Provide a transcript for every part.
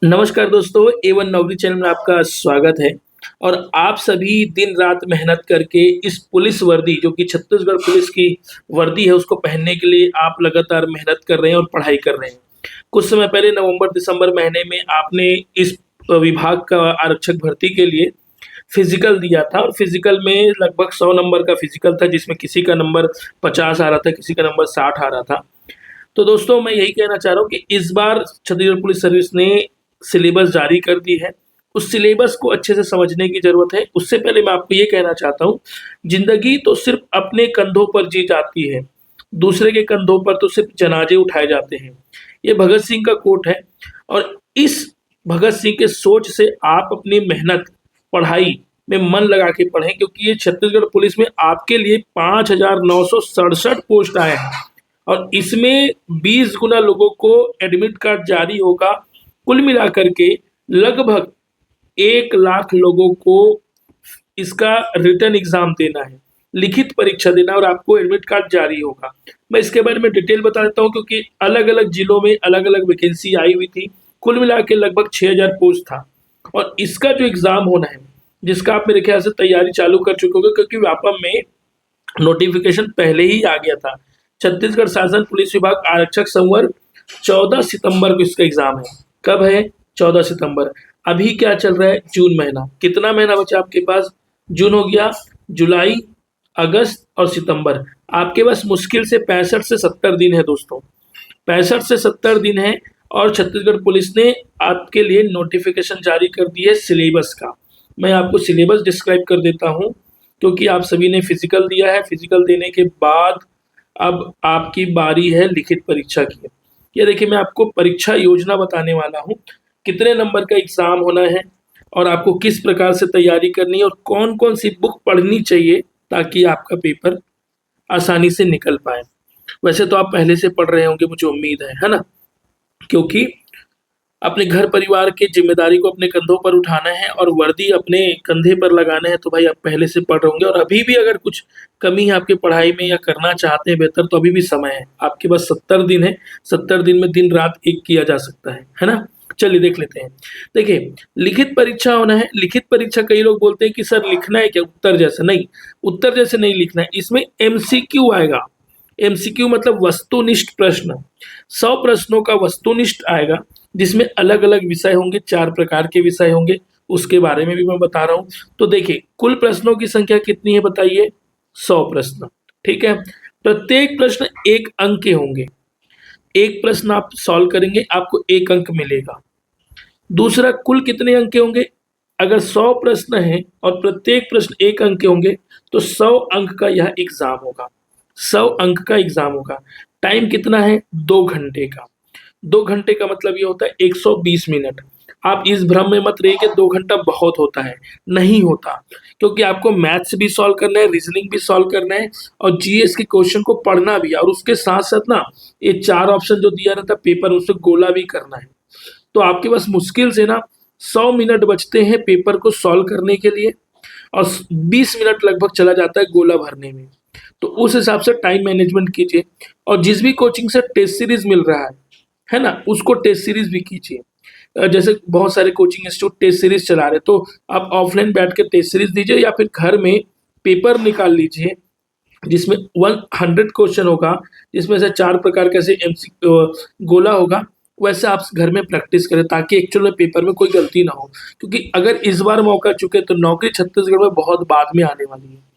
नमस्कार दोस्तों, A1 नौकरी चैनल में आपका स्वागत है। और आप सभी दिन रात मेहनत करके इस पुलिस वर्दी जो कि छत्तीसगढ़ पुलिस की वर्दी है उसको पहनने के लिए आप लगातार मेहनत कर रहे हैं और पढ़ाई कर रहे हैं। कुछ समय पहले नवंबर-दिसंबर महीने में आपने इस विभाग का आरक्षक भर्ती के लिए फिजिकल दिया था और फिजिकल में लगभग 100 नंबर का फिजिकल था, जिसमें किसी का नंबर 50 आ रहा था, किसी का नंबर 60 आ रहा था। तो दोस्तों, मैं यही कहना चाह रहा हूँ कि इस बार छत्तीसगढ़ पुलिस सर्विस ने सिलेबस जारी कर दी है। उस सिलेबस को अच्छे से समझने की ज़रूरत है। उससे पहले मैं आपको ये कहना चाहता हूँ, ज़िंदगी तो सिर्फ़ अपने कंधों पर जी जाती है, दूसरे के कंधों पर तो सिर्फ़ जनाजे उठाए जाते हैं। ये भगत सिंह का कोट है और इस भगत सिंह के सोच से आप अपनी मेहनत, पढ़ाई में मन लगा के पढ़ें, क्योंकि ये छत्तीसगढ़ पुलिस में आपके लिए 5,967 पोस्ट आए हैं और इसमें 20 गुना लोगों को एडमिट कार्ड जारी होगा। कुल मिलाकर के लगभग 1 लाख लोगों को इसका रिटर्न एग्जाम देना है, लिखित परीक्षा देना और आपको एडमिट कार्ड जारी होगा। मैं इसके बारे में डिटेल बता देता हूँ, क्योंकि अलग-अलग जिलों में अलग-अलग वैकेंसी आई हुई थी। कुल मिला के लगभग 6,000 पोस्ट था और इसका जो एग्जाम होना है, जिसका आप मेरे ख्याल से तैयारी चालू कर चुके होंगे, क्योंकि व्यापम में नोटिफिकेशन पहले ही आ गया था। छत्तीसगढ़ शासन पुलिस विभाग आरक्षक संवर्ग 14 सितंबर को इसका एग्जाम है। कब है? 14 सितंबर। अभी क्या चल रहा है? जून महीना। कितना महीना बचा आपके पास? जून हो गया, जुलाई, अगस्त और सितंबर। आपके पास मुश्किल से 65 से 70 दिन है दोस्तों। 65 से 70 दिन है और छत्तीसगढ़ पुलिस ने आपके लिए नोटिफिकेशन जारी कर दी है सिलेबस का। मैं आपको सिलेबस डिस्क्राइब कर देता हूँ, क्योंकि आप सभी ने फिजिकल दिया है। फिजिकल देने के बाद अब आपकी बारी है लिखित परीक्षा की। ये देखिए, मैं आपको परीक्षा योजना बताने वाला हूँ, कितने नंबर का एग्जाम होना है और आपको किस प्रकार से तैयारी करनी है और कौन-कौन सी बुक पढ़नी चाहिए ताकि आपका पेपर आसानी से निकल पाए। वैसे तो आप पहले से पढ़ रहे होंगे, मुझे उम्मीद है ना? क्योंकि अपने घर परिवार की ज़िम्मेदारी को अपने कंधों पर उठाना है और वर्दी अपने कंधे पर लगाना है, तो भाई आप पहले से पढ़ रहे होंगे और अभी भी अगर कुछ कमी है आपकी पढ़ाई में या करना चाहते हैं बेहतर, तो अभी भी समय है। आपके पास 70 दिन है, 70 दिन में दिन-रात एक किया जा सकता है ना? चलिए देख लेते हैं। देखिए, लिखित परीक्षा होना है। लिखित परीक्षा कई लोग बोलते हैं कि सर लिखना है क्या उत्तर जैसा? नहीं, उत्तर जैसे नहीं लिखना है, इसमें एमसीक्यू आएगा। एमसीक्यू मतलब वस्तुनिष्ठ प्रश्न। 100 प्रश्नों का वस्तुनिष्ठ आएगा, जिसमें अलग-अलग विषय होंगे, 4 प्रकार के विषय होंगे, उसके बारे में भी मैं बता रहा हूँ। तो देखिए, कुल प्रश्नों की संख्या कितनी है बताइए? 100 प्रश्न, ठीक है? प्रत्येक प्रश्न 1 अंक के होंगे। 1 प्रश्न आप सॉल्व करेंगे, आपको 1 अंक मिलेगा। दूसरा, कुल कितने अंक के होंगे? अगर 100 प्रश्न हैं और प्रत्येक प्रश्न 1 अंक के होंगे, तो 100 अंक का यह एग्ज़ाम होगा। 100 अंक का एग्ज़ाम होगा। टाइम कितना है? 2 घंटे का। 2 घंटे का मतलब ये होता है 120 मिनट। आप इस भ्रम में मत रहिए कि 2 घंटा बहुत होता है, नहीं होता। क्योंकि आपको मैथ्स भी सॉल्व करना है, रीज़निंग भी सॉल्व करना है और जीएस के क्वेश्चन को पढ़ना भी है और उसके साथ-साथ ना ये 4 ऑप्शन जो दिया रहता है पेपर, उससे गोला भी करना है। तो आपके पास मुश्किल से ना 100 मिनट बचते हैं पेपर को सॉल्व करने के लिए और 20 मिनट लगभग चला जाता है गोला भरने में। तो उस हिसाब से टाइम मैनेजमेंट कीजिए और जिस भी कोचिंग से टेस्ट सीरीज़ मिल रहा है ना? उसको टेस्ट सीरीज़ भी कीजिए। जैसे बहुत सारे कोचिंग इंस्टीट्यूट टेस्ट सीरीज़ चला रहे हैं, तो आप ऑफलाइन बैठ के टेस्ट सीरीज़ दीजिए या फिर घर में पेपर निकाल लीजिए, जिसमें 100 क्वेश्चन होगा, जिसमें से 4 प्रकार के ऐसे गोला होगा। वैसे आप घर में प्रैक्टिस करें ताकि एक्चुअल में पेपर में कोई गलती ना हो। क्योंकि अगर इस बार मौका चूके तो नौकरी छत्तीसगढ़ में बहुत बाद में आने वाली है।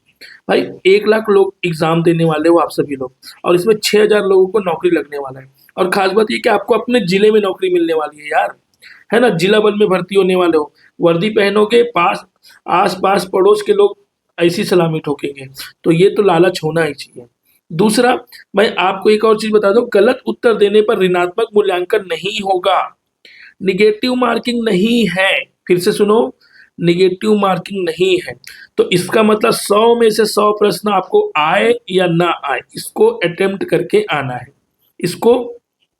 भाई 1 लाख लोग एग्ज़ाम देने वाले हो आप सभी लोग और इसमें 6,000 लोगों को नौकरी लगने वाला है। और ख़ास बात ये कि आपको अपने ज़िले में नौकरी मिलने वाली है यार, है ना? जिला बल में भर्ती होने वाले हो। वर्दी पहनोगे, आस-पास पड़ोस के लोग ऐसी सलामी ठोकेंगे। तो ये तो लालच होना ही चाहिए। दूसरा, मैं आपको एक और चीज़ बता दूँ, गलत उत्तर देने पर ऋणात्मक मूल्यांकन नहीं होगा। नेगेटिव मार्किंग नहीं है। फिर से सुनो, नेगेटिव मार्किंग नहीं है। तो इसका मतलब 100 में से 100 प्रश्न आपको आए या ना आए, इसको अटेम्प्ट करके आना है। इसको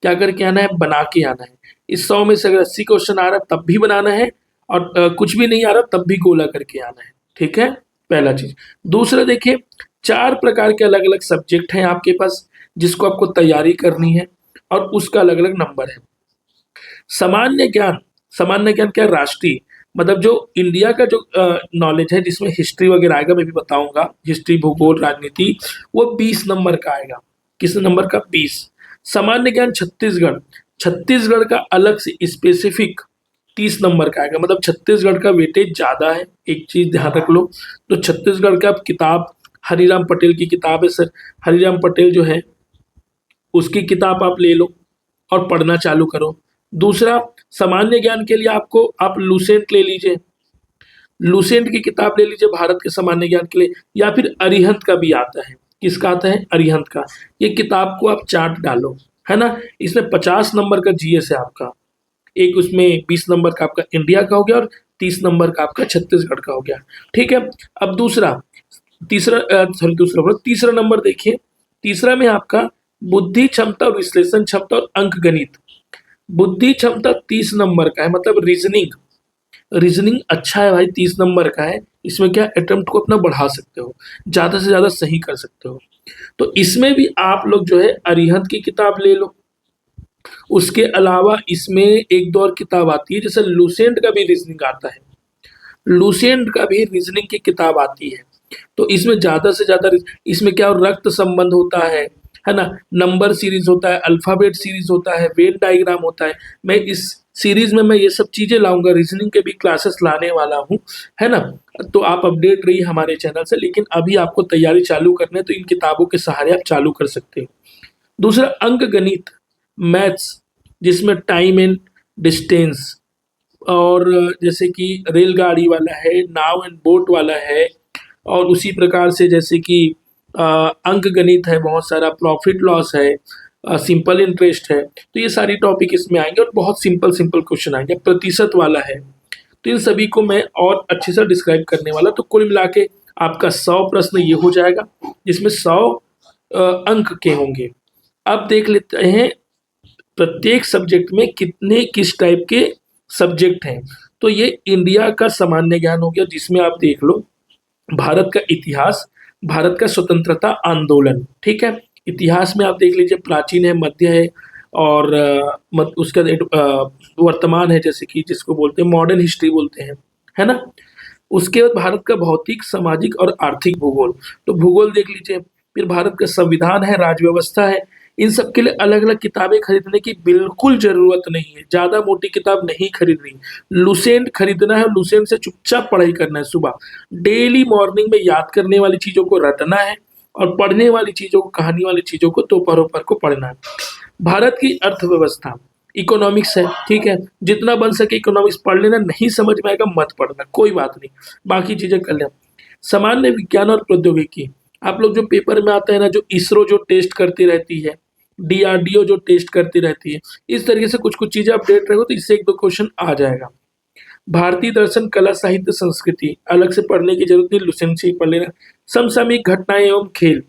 क्या करके आना है? बना के आना है। इस 100 में से अगर 80 क्वेश्चन आ रहा है तब भी बनाना है और कुछ भी नहीं आ रहा तब भी गोला करके आना है। ठीक है? पहला चीज़। दूसरा देखिए, 4 प्रकार के अलग-अलग सब्जेक्ट हैं आपके पास, जिसको आपको तैयारी करनी है और उसका अलग-अलग नंबर है। सामान्य ज्ञान सामान्य ज्ञान क्या है? राष्ट्रीय, मतलब जो इंडिया का जो नॉलेज है जिसमें हिस्ट्री वगैरह आएगा, मैं भी बताऊंगा, हिस्ट्री, भूगोल, राजनीति, वो 20 नंबर का आएगा। किस नंबर का? 20। सामान्य ज्ञान छत्तीसगढ़, छत्तीसगढ़ का अलग से स्पेसिफिक 30 नंबर का आएगा, मतलब छत्तीसगढ़ का वेटेज ज्यादा है, एक चीज ध्यान रख लो। तो छत्तीसगढ़ का किताब, हरिराम पटेल की किताब है सर, हरिराम पटेल जो है उसकी किताब आप ले लो और पढ़ना चालू करो। दूसरा, सामान्य ज्ञान के लिए आपको आप लूसेंट ले लीजिए, लूसेंट की किताब ले लीजिए भारत के सामान्य ज्ञान के लिए, या फिर अरिहंत का भी आता है। किसका आता है? अरिहंत का। ये किताब को आप चार्ट डालो, है ना। इसमें 50 नंबर का जीएस है आपका, एक उसमें 20 नंबर का आपका इंडिया का हो गया और 30 नंबर का आपका छत्तीसगढ़ का हो गया। ठीक है। अब तीसरा नंबर देखिए। तीसरा में आपका बुद्धि क्षमता और विश्लेषण क्षमता और अंक गणित। बुद्धि क्षमता 30 नंबर का है, मतलब रीजनिंग, रीजनिंग अच्छा है भाई, 30 नंबर का है। इसमें क्या अटेम्प्ट को अपना बढ़ा सकते हो, ज्यादा से ज्यादा सही कर सकते हो। तो इसमें भी आप लोग जो है अरिहंत की किताब ले लो। उसके अलावा इसमें एक दो और किताब आती है, जैसे लूसेंट का भी रीजनिंग आता है, लूसेंट का भी रीजनिंग की किताब आती है। तो इसमें ज्यादा से ज्यादा इसमें क्या रक्त संबंध होता है ना, नंबर सीरीज होता है, अल्फाबेट सीरीज होता है, वेन डायग्राम होता है। मैं इस सीरीज में मैं ये सब चीजें लाऊंगा, रीजनिंग के भी क्लासेस लाने वाला हूँ, है ना। तो आप अपडेट रहिए हमारे चैनल से, लेकिन अभी आपको तैयारी चालू करने तो इन किताबों के सहारे आप चालू कर सकते हो। दूसरा, अंक गणित, मैथ्स, जिसमें टाइम एंड डिस्टेंस, और जैसे कि रेलगाड़ी वाला है, नाव एंड बोट वाला है, और उसी प्रकार से जैसे कि अंक गणित है, बहुत सारा प्रॉफिट लॉस है, सिंपल इंटरेस्ट है। तो ये सारी टॉपिक इसमें आएंगे और बहुत सिंपल सिंपल क्वेश्चन आएंगे, प्रतिशत वाला है। तो इन सभी को मैं और अच्छे से डिस्क्राइब करने वाला। तो कुल मिला के आपका 100 प्रश्न ये हो जाएगा, जिसमें 100 अंक के होंगे। अब देख लेते हैं प्रत्येक सब्जेक्ट में कितने किस टाइप के सब्जेक्ट हैं। तो ये इंडिया का सामान्य ज्ञान हो गया, जिसमें आप देख लो भारत का इतिहास, भारत का स्वतंत्रता आंदोलन, ठीक है। इतिहास में आप देख लीजिए, प्राचीन है, मध्य है, और उसका वर्तमान है, जैसे कि जिसको बोलते हैं मॉडर्न हिस्ट्री बोलते हैं, है ना। उसके बाद भारत का भौतिक, सामाजिक और आर्थिक भूगोल। तो भूगोल देख लीजिए। फिर भारत का संविधान है, राज्य व्यवस्था है। इन सब के लिए अलग अलग किताबें खरीदने की बिल्कुल जरूरत नहीं है, ज्यादा मोटी किताब नहीं खरीदनी। लुसेंट खरीदना है, लुसेंट से चुपचाप पढ़ाई करना है। सुबह डेली मॉर्निंग में याद करने वाली चीजों को रटना है, और पढ़ने वाली चीजों को, कहानी वाली चीजों को दोपहर को पढ़ना है। भारत की अर्थव्यवस्था, इकोनॉमिक्स है, ठीक है। जितना बन सके इकोनॉमिक्स पढ़ लेना, नहीं समझ में आएगा मत पढ़ना, कोई बात नहीं, बाकी चीजें कर लेना। सामान्य विज्ञान और प्रौद्योगिकी, आप लोग जो पेपर में आता है ना, जो इसरो जो टेस्ट करती रहती है, डीआरडीओ जो टेस्ट करती रहती है, इस तरीके से कुछ कुछ चीजें अपडेट रहो, तो इससे एक दो क्वेश्चन आ जाएगा। भारतीय दर्शन, कला, साहित्य, संस्कृति, अलग से पढ़ने की जरूरत नहीं, लुसेंट से ही पढ़ लेना। समसामयिक घटनाएं एवं खेल,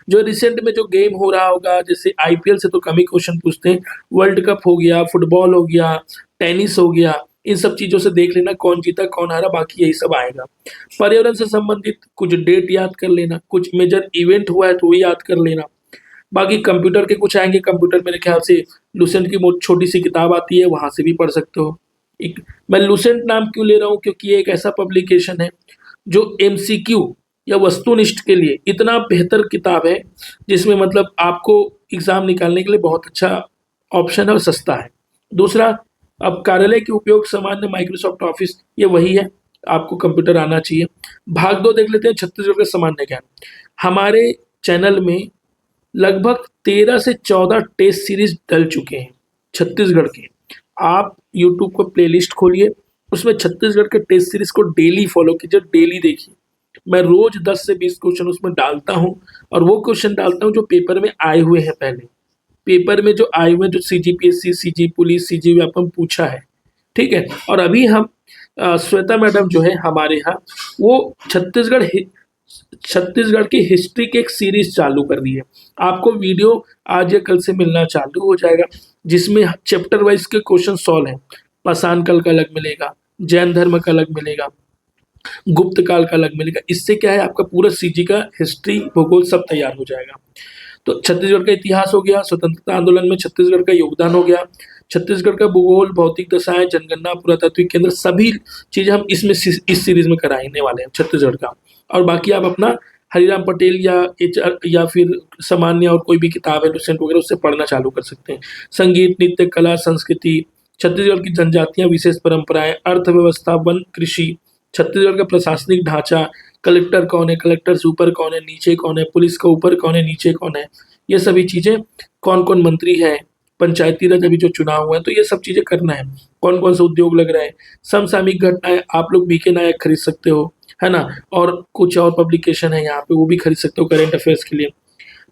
जो रिसेंट में जो गेम हो रहा होगा, जैसे आईपीएल से तो कम ही क्वेश्चन पूछते हैं, वर्ल्ड कप हो गया, फुटबॉल हो गया, टेनिस हो गया, इन सब चीजों से देख लेना कौन जीता कौन हारा, बाकी यही सब आएगा। पर्यावरण से संबंधित कुछ डेट याद कर लेना, कुछ मेजर इवेंट हुआ है तो वो याद कर लेना। बाकी कंप्यूटर के कुछ आएंगे, कंप्यूटर मेरे ख्याल से लुसेंट की छोटी सी किताब आती है, वहां से भी पढ़ सकते हो। एक मैं लुसेंट नाम क्यों ले रहा हूँ, क्योंकि ये एक ऐसा पब्लिकेशन है जो एमसीक्यू या वस्तुनिष्ठ के लिए इतना बेहतर किताब है, जिसमें मतलब आपको एग्जाम निकालने के लिए बहुत अच्छा ऑप्शन है और सस्ता है। दूसरा, अब कार्यालय के उपयोग, सामान्य माइक्रोसॉफ्ट ऑफिस, ये वही है, आपको कंप्यूटर आना चाहिए। भाग 2 देख लेते हैं, छत्तीसगढ़ का सामान्य ज्ञान। हमारे चैनल में लगभग 13 से 14 टेस्ट सीरीज डल चुके हैं छत्तीसगढ़ के। आप यूट्यूब को प्लेलिस्ट खोलिए, उसमें छत्तीसगढ़ के टेस्ट सीरीज को डेली फॉलो कीजिए, डेली देखिए। मैं रोज 10 से 20 क्वेश्चन उसमें डालता हूँ, और वो क्वेश्चन डालता हूँ जो पेपर में आए हुए हैं, पहले पेपर में जो आए हुए, जो CGPSC, CG police, CG Vyapam पूछा है, ठीक है। और अभी हम श्वेता मैडम जो है हमारे यहाँ, वो छत्तीसगढ़ की हिस्ट्री की एक सीरीज चालू कर दी है। आपको वीडियो आज या कल से मिलना चालू हो जाएगा, जिसमें चैप्टर वाइज के क्वेश्चन सॉल्व हैं। पाषाण काल का अलग मिलेगा, जैन धर्म का अलग मिलेगा, गुप्त काल का अलग मिलेगा। इससे क्या है, आपका पूरा सीजी का हिस्ट्री, भूगोल सब तैयार हो जाएगा। तो छत्तीसगढ़ का इतिहास हो गया, स्वतंत्रता आंदोलन में छत्तीसगढ़ का योगदान हो गया, छत्तीसगढ़ का भूगोल, भौतिक दशाएँ, जनगणना, पुरातात्विक केंद्र सभी चीज़ें हम इसमें इस सीरीज़ में कराने वाले हैं छत्तीसगढ़ का। और बाकी आप अपना हरिराम पटेल या एचआर या फिर सामान्य और कोई भी किताब है लुसेंट वगैरह उससे पढ़ना चालू कर सकते हैं। संगीत, नृत्य, कला, संस्कृति, छत्तीसगढ़ की जनजातियाँ, विशेष परंपराएं, अर्थव्यवस्था, वन, कृषि, छत्तीसगढ़ का प्रशासनिक ढांचा, कलेक्टर कौन है, कलेक्टर से ऊपर कौन है, नीचे कौन है, पुलिस का ऊपर कौन है, नीचे कौन है, ये सभी चीजें, कौन कौन मंत्री है, पंचायती राज अभी जो चुनाव हुआ है तो ये सब चीजें करना है, कौन कौन से उद्योग लग रहे हैं, समसामयिक घटनाएं आप लोग बीके नायक खरीद सकते हो, है ना। और कुछ और पब्लिकेशन है यहाँ पे वो भी खरीद सकते हो करेंट अफेयर्स के लिए।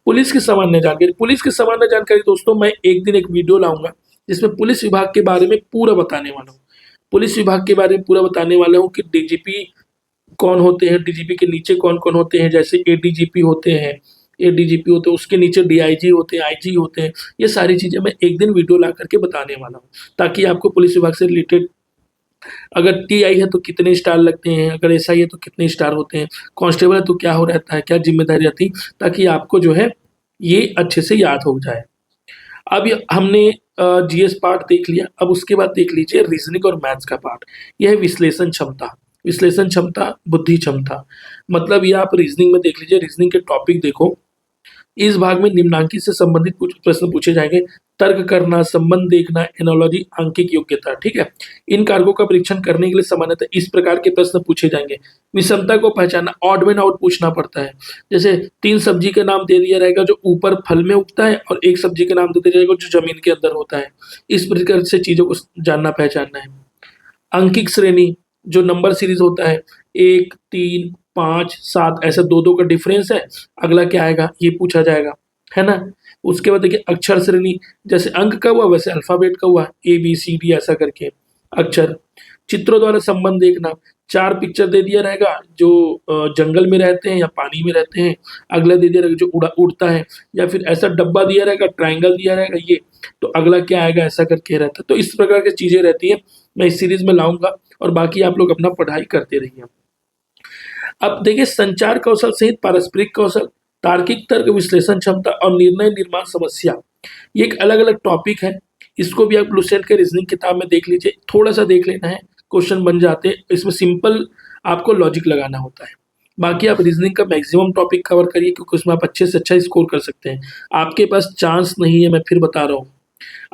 पुलिस की सामान्य जानकारी, पुलिस की सामान्य जानकारी दोस्तों मैं एक दिन एक वीडियो लाऊंगा जिसमें पुलिस विभाग के बारे में पूरा बताने वाला हूँ। पुलिस विभाग के बारे में पूरा बताने वाला हूँ कि डीजीपी कौन होते हैं, डीजीपी के नीचे कौन कौन होते हैं, जैसे एडीजीपी होते हैं, एडीजीपी होते हैं, उसके नीचे डीआईजी होते हैं, आईजी होते हैं। ये सारी चीजें मैं एक दिन वीडियो ला करके बताने वाला हूँ ताकि आपको पुलिस विभाग से रिलेटेड, अगर टीआई है तो कितने स्टार लगते हैं, अगर एसआई है तो कितने स्टार होते हैं, कांस्टेबल है तो क्या हो रहता है, क्या जिम्मेदारी रहती है, ताकि आपको जो है ये अच्छे से याद हो जाए। अब हमने जीएस पार्ट देख लिया, अब उसके बाद देख लीजिए रीजनिंग और मैथ्स का पार्ट। यह है विश्लेषण क्षमता, विश्लेषण क्षमता, बुद्धि क्षमता। मतलब ये आप रीजनिंग में देख लीजिए, रीजनिंग के टॉपिक देखो। इस भाग में निम्नांकित से संबंधित कुछ प्रश्न पूछे जाएंगे। तर्क करना, संबंध देखना, एनोलॉजी, आंकिक योग्यता, ठीक है। इन कारकों का परीक्षण करने के लिए सामान्यतः इस प्रकार के प्रश्न पूछे जाएंगे। विषमता को पहचानना, ऑड में आउट पूछना पड़ता है। जैसे 3 सब्जी का नाम दे दिया रहेगा जो ऊपर फल में उगता है और 1 सब्जी का नाम दे दिया जाएगा जो जमीन के अंदर होता है। इस प्रकार से चीजों को जानना पहचानना है। अंकिक श्रेणी, जो नंबर सीरीज होता है 1, 3, 5, 7, ऐसा 2-2 का डिफरेंस है, अगला क्या आएगा ये पूछा जाएगा, है ना। उसके बाद देखिए अक्षर श्रेणी, जैसे अंक का हुआ वैसे अल्फाबेट का हुआ, ABCD ऐसा करके अक्षर। चित्रों द्वारा संबंध देखना, 4 पिक्चर दे दिया रहेगा जो जंगल में रहते हैं या पानी में रहते हैं, अगला दे दिया रहेगा जो उड़ता है, या फिर ऐसा डब्बा दिया रहेगा, ट्राइंगल दिया रहेगा ये, तो अगला क्या आएगा ऐसा करके रहता है। तो इस प्रकार की चीजें रहती है, मैं इस सीरीज में लाऊंगा और बाकी आप लोग अपना पढ़ाई करते रहिए। अब देखिए संचार कौशल सहित पारस्परिक कौशल, तार्किक तर्क, विश्लेषण क्षमता और निर्णय निर्माण समस्या, ये एक अलग अलग टॉपिक है। इसको भी आप लुसेंट के रीजनिंग किताब में देख लीजिए, थोड़ा सा देख लेना है, क्वेश्चन बन जाते हैं। इसमें सिंपल आपको लॉजिक लगाना होता है। बाकी आप रीजनिंग का मैक्सिमम टॉपिक कवर करिए क्योंकि उसमें आप अच्छे से अच्छा स्कोर कर सकते हैं। आपके पास चांस नहीं है, मैं फिर बता रहा हूँ,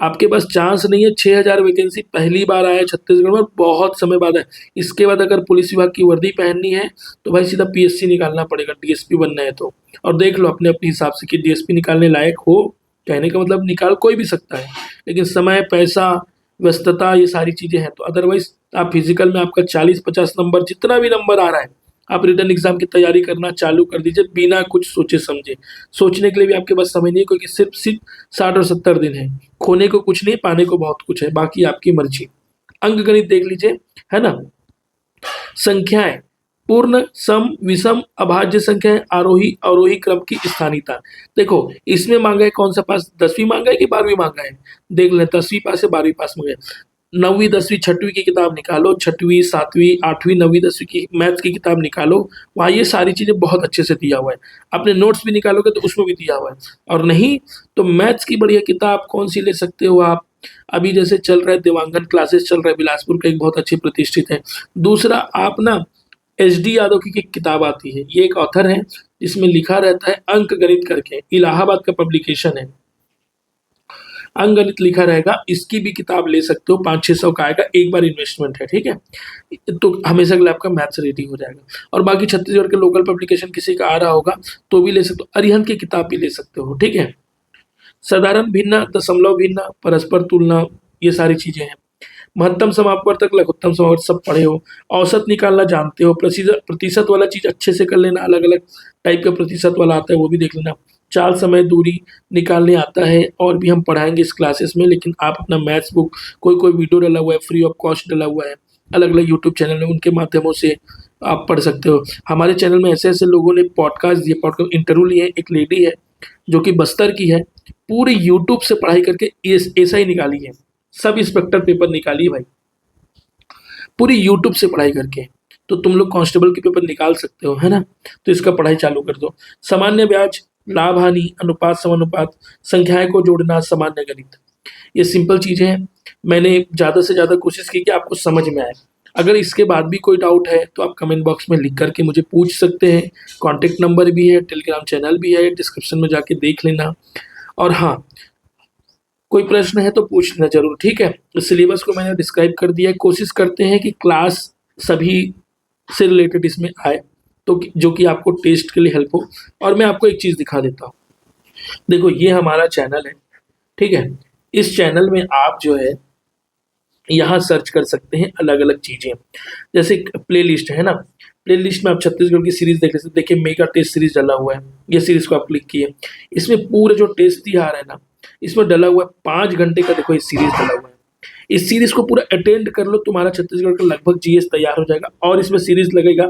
आपके पास चांस नहीं है। 6000 वैकेंसी पहली बार आया है छत्तीसगढ़ में, बहुत समय बाद है। इसके बाद अगर पुलिस विभाग की वर्दी पहननी है तो भाई सीधा पीएससी निकालना पड़ेगा, डीएसपी बनना है तो। और देख लो अपने अपने हिसाब से कि डीएसपी निकालने लायक हो, कहने का मतलब निकाल कोई भी सकता है, लेकिन समय, पैसा, व्यस्तता, ये सारी चीजें हैं। तो अदरवाइज आप फिजिकल में आपका 40-50 नंबर, जितना भी नंबर आ रहा है, आप रिटर्न एग्जाम की तैयारी करना चालू कर दीजिए बिना कुछ सोचे समझे। सोचने के लिए भी आपके पास समय नहीं है क्योंकि सिर्फ 60 और 70 दिन है। खोने को कुछ नहीं, पाने को बहुत कुछ है, बाकी आपकी मर्जी। अंक गणित देख लीजिए, है ना। संख्याएं, पूर्ण, सम, विषम, अभाज्य संख्याएं, आरोही अवरोही क्रम की स्थानीयता। देखो इसमें मांगा है कौन सा पास, 10वीं मांगा है कि 12वीं मांगा है, देख लें 10वीं पास है 12वीं पास मांगा है। 9वीं 10वीं 6वीं की किताब निकालो, 6वीं 7वीं 8वीं 9वीं 10वीं की मैथ्स की किताब निकालो, वहाँ ये सारी चीजें बहुत अच्छे से दिया हुआ है। अपने नोट्स भी निकालोगे तो उसमें भी दिया हुआ है। और नहीं तो मैथ्स की बढ़िया किताब कौन सी ले सकते हो आप, अभी जैसे चल रहा है देवांगन क्लासेस चल रहा है बिलासपुर का, एक बहुत अच्छी प्रतिष्ठित है। दूसरा आप ना HD यादव की एक किताब आती है, ये एक ऑथर है जिसमें लिखा रहता है अंक गणित करके, इलाहाबाद का पब्लिकेशन है, अंक गणित लिखा रहेगा, इसकी भी किताब ले सकते हो, 500-600 का आएगा, एक बार इन्वेस्टमेंट है, ठीक है। तो हमेशा के लिए आपका मैथ्स रेडी हो जाएगा। और बाकी छत्तीसगढ़ के लोकल पब्लिकेशन किसी का आ रहा होगा तो भी ले सकते हो, अरिहंत की किताब भी ले सकते हो, ठीक है। साधारण भिन्न, दशमलव भिन्न, परस्पर तुलना, ये सारी चीजें हैं। महत्तम समापवर्तक, लघुत्तम समापवर्तक सब पढ़े हो, औसत निकालना जानते हो, प्रतिशत वाला चीज अच्छे से कर लेना, अलग अलग टाइप का प्रतिशत वाला आता है वो भी देख लेना। चाल, समय, दूरी निकालने आता है और भी हम पढ़ाएंगे इस क्लासेस में, लेकिन आप अपना मैथ्स बुक, कोई कोई वीडियो डला हुआ है, फ्री ऑफ कॉस्ट डला हुआ है अलग अलग यूट्यूब चैनल में, उनके माध्यमों से आप पढ़ सकते हो। हमारे चैनल में ऐसे ऐसे लोगों ने पॉडकास्ट दिए, पॉडकास्ट इंटरव्यू लिए। एक लेडी है जो कि बस्तर की है, पूरे यूट्यूब से पढ़ाई करके एसआई निकाली है, सब इंस्पेक्टर पेपर निकाली है भाई, पूरी यूट्यूब से पढ़ाई करके। तो तुम लोग कांस्टेबल के पेपर निकाल सकते हो, है ना। तो इसका पढ़ाई चालू कर दो। सामान्य ब्याज, लाभ हानि, अनुपात समानुपात, संख्याएं को जोड़ना, सामान्य गणित, ये सिंपल चीज़ें हैं। मैंने ज़्यादा से ज़्यादा कोशिश की कि आपको समझ में आए। अगर इसके बाद भी कोई डाउट है तो आप कमेंट बॉक्स में लिख कर के मुझे पूछ सकते हैं। कॉन्टैक्ट नंबर भी है, टेलीग्राम चैनल भी है, डिस्क्रिप्शन में जाके देख लेना। और हाँ, कोई प्रश्न है तो पूछना ज़रूर, ठीक है? सिलेबस को मैंने डिस्क्राइब कर दिया है। कोशिश करते हैं कि क्लास सभी से रिलेटेड इसमें आए, तो जो कि आपको टेस्ट के लिए हेल्प हो। और मैं आपको एक चीज़ दिखा देता हूँ। देखो, ये हमारा चैनल है, ठीक है? इस चैनल में आप जो है यहाँ सर्च कर सकते हैं अलग-अलग चीज़ें। जैसे प्लेलिस्ट है ना, प्लेलिस्ट में आप छत्तीसगढ़ की सीरीज़ देख सकते हैं। देखिए, मेगा टेस्ट सीरीज़ डला हुआ है, ये सीरीज़ को आप क्लिक किए। इसमें पूरे जो टेस्ट दिया आ रहा है ना, इसमें डला हुआ है 5 घंटे का। देखो, ये सीरीज़ डला हुआ है। इस सीरीज़ को पूरा अटेंड कर लो, तुम्हारा छत्तीसगढ़ का लगभग जीएस तैयार हो जाएगा। और इसमें सीरीज़ लगेगा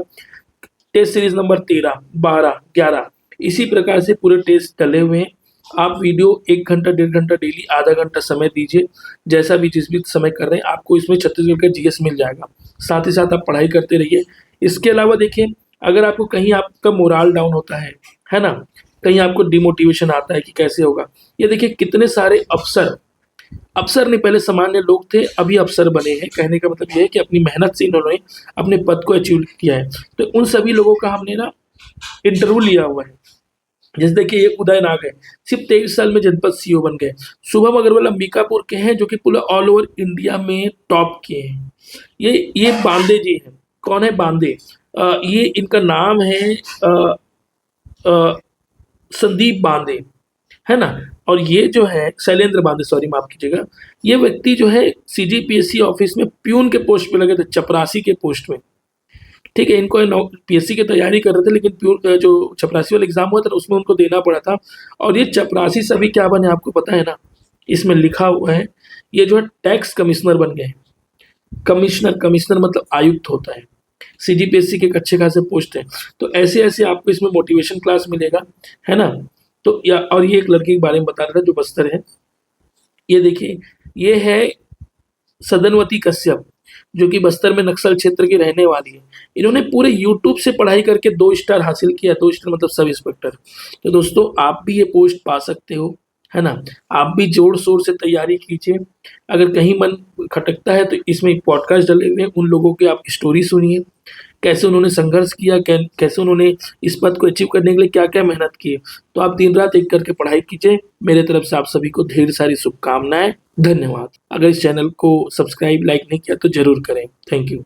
टेस्ट सीरीज़ नंबर 13, 12, 11, इसी प्रकार से पूरे टेस्ट डले हुए हैं। आप वीडियो 1 घंटा, 1.5 घंटा डेली, आधा घंटा समय दीजिए। जैसा भी जिस भी समय कर रहे हैं, आपको इसमें छत्तीसगढ़ का जीएस मिल जाएगा। साथ ही साथ आप पढ़ाई करते रहिए। इसके अलावा देखिए, अगर आपको कहीं आपका मोराल डाउन होता है ना? कहीं आपको डिमोटिवेशन आता है कि कैसे होगा, ये देखिए कितने सारे अफ़सर नहीं, पहले सामान्य लोग थे, अभी अफ़सर बने हैं। कहने का मतलब ये है कि अपनी मेहनत से इन्होंने अपने पद को अचीव किया है। तो उन सभी लोगों का हमने ना इंटरव्यू लिया हुआ है। जैसे देखिए, ये उदय नाग है, सिर्फ 23 साल में जनपद सीईओ बन गए। शुभम अग्रवाल अंबिकापुर के हैं, जो कि पूरा ऑल ओवर इंडिया में टॉप के हैं। ये बांदे जी हैं। कौन है बांदे? ये इनका नाम है अ, संदीप बांदे, है ना? और ये जो है शैलेंद्र बांदे, सॉरी माफ कीजिएगा। ये व्यक्ति जो है सीजीपीएससी ऑफिस में प्यून के पोस्ट पे लगे थे, चपरासी के पोस्ट में। ठीक है, इनको पीएससी की तैयारी कर रहे थे, लेकिन प्योर जो चपरासी वाला एग्जाम हुआ था उसमें उनको देना पड़ा था। और ये चपरासी सभी क्या बने आपको पता है ना? इसमें लिखा हुआ है, ये जो है टैक्स कमिश्नर बन गए। कमिश्नर मतलब आयुक्त होता है। सीजीपीएससी के एक अच्छे खासे पोस्ट है। तो ऐसे ऐसे आपको इसमें मोटिवेशन क्लास मिलेगा, है ना? तो या और ये एक लड़के के बारे में बता रहा था जो बस्तर है। ये देखिए, ये है सदनवती कश्यप, जो कि बस्तर में नक्सल क्षेत्र की रहने वाली है। इन्होंने पूरे यूट्यूब से पढ़ाई करके 2 स्टार हासिल किया। 2 स्टार मतलब सब इंस्पेक्टर। तो दोस्तों, आप भी ये पोस्ट पा सकते हो, है ना? आप भी जोर शोर से तैयारी कीजिए। अगर कहीं मन खटकता है तो इसमें पॉडकास्ट डले हुए हैं, उन लोगों की आप स्टोरी सुनिए, कैसे उन्होंने संघर्ष किया, कैसे उन्होंने इस पद को अचीव करने के लिए क्या क्या मेहनत की है। तो आप दिन रात एक करके पढ़ाई कीजिए। मेरे तरफ से आप सभी को ढेर सारी शुभकामनाएं। धन्यवाद। अगर इस चैनल को सब्सक्राइब लाइक नहीं किया तो जरूर करें। Thank you.